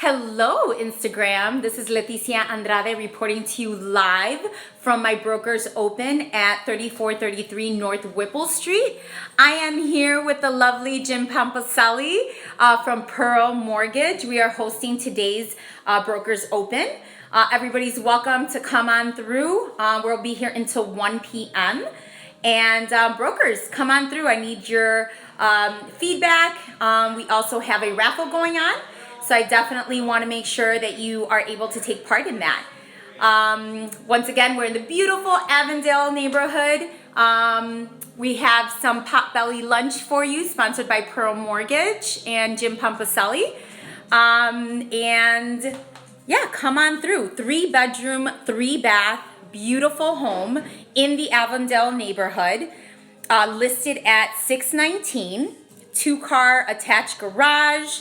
Hello, Instagram. This is Leticia Andrade reporting to you live from my broker's open at 3433 North Whipple Street. I am here with the lovely Jim Pampaselli from Pearl Mortgage. We are hosting today's broker's open. Everybody's welcome to come on through. We'll be here until 1 p.m. And brokers, come on through. I need your feedback. We also have a raffle going on. So I definitely want to make sure that you are able to take part in that. Once again, we're in the beautiful Avondale neighborhood. We have some potbelly lunch for you, sponsored by Pearl Mortgage and Jim Pampaselli. And yeah, come on through. 3-bedroom, 3-bath, beautiful home in the Avondale neighborhood, listed at $619, 2-car attached garage.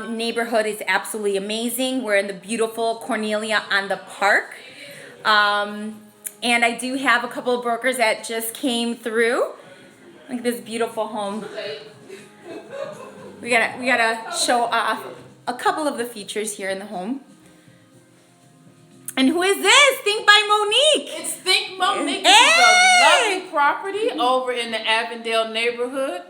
Neighborhood is absolutely amazing. We're in the beautiful Cornelia on the Park. And I do have a couple of brokers that just came through. Look at this beautiful home. We gotta show off a couple of the features here in the home. And who is this? Think by Monique. It's Think Monique. This is a lovely property over in the Avondale neighborhood.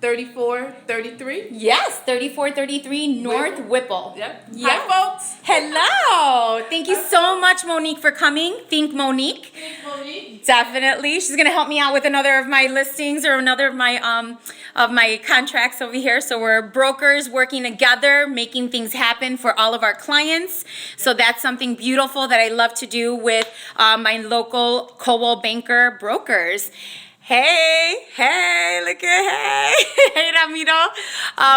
3433. Yes, 3433 North Whipple. Yep. Yes. Hi, folks. Hello. Thank you so much, Monique, for coming. Think Monique. Think Monique. Definitely. She's gonna help me out with another of my listings or another of my contracts over here. So we're brokers working together, making things happen for all of our clients. So that's something beautiful that I love to do with my local Coldwell Banker brokers. Hey, look at, hey, Ramiro.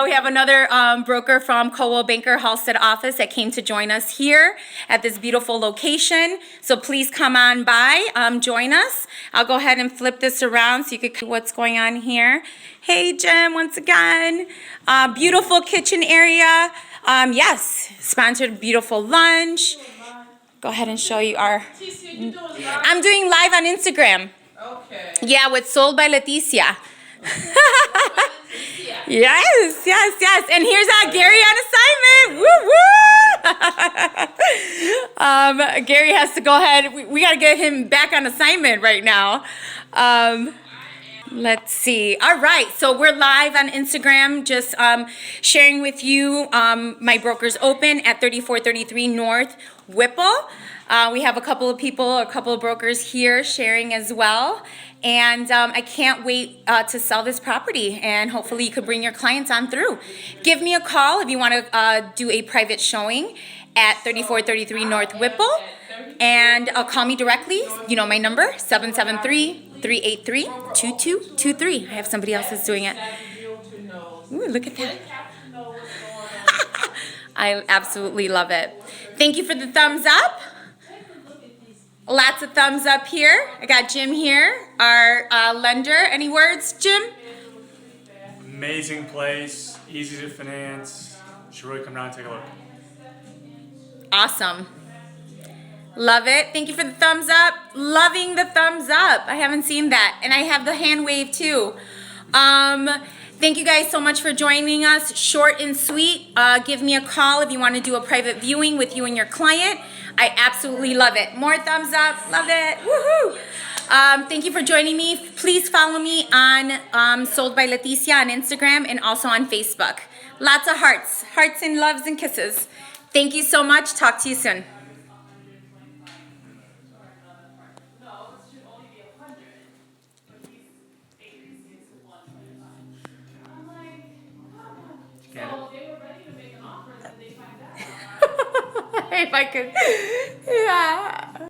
We have another broker from Coldwell Banker Halstead office that came to join us here at this beautiful location. So please come on by, join us. I'll go ahead and flip this around so you can see what's going on here. Hey, Jim, once again. Beautiful kitchen area. Yes, sponsored beautiful lunch. Go ahead and show you our, I'm doing live on Instagram. Okay. Yeah, with Sold by Leticia. Yes. And here's Gary on assignment. Woo! Gary has to go ahead. We got to get him back on assignment right now. Let's see. All right, so we're live on Instagram, just sharing with you my broker's open at 3433 North Whipple. We have a couple of brokers here sharing as well. And I can't wait to sell this property, and hopefully you could bring your clients on through. Give me a call if you want to do a private showing at 3433 North Whipple. And call me directly. You know my number, 773-383-2223. I have somebody else that's doing it. Ooh, look at that. I absolutely love it. Thank you for the thumbs up. Lots of thumbs up here. I got Jim here, our lender. Any words, Jim? Amazing place, easy to finance. You should really come down and take a look. Awesome. Love it. Thank you for the thumbs up. Loving the thumbs up. I haven't seen that. And I have the hand wave too. Thank you guys so much for joining us. Short and sweet. Give me a call if you want to do a private viewing with you and your client. I absolutely love it. More thumbs up. Love it. Woohoo! Thank you for joining me. Please follow me on Sold by Leticia on Instagram and also on Facebook. Lots of hearts. Hearts and loves and kisses. Thank you so much. Talk to you soon. If I could, yeah.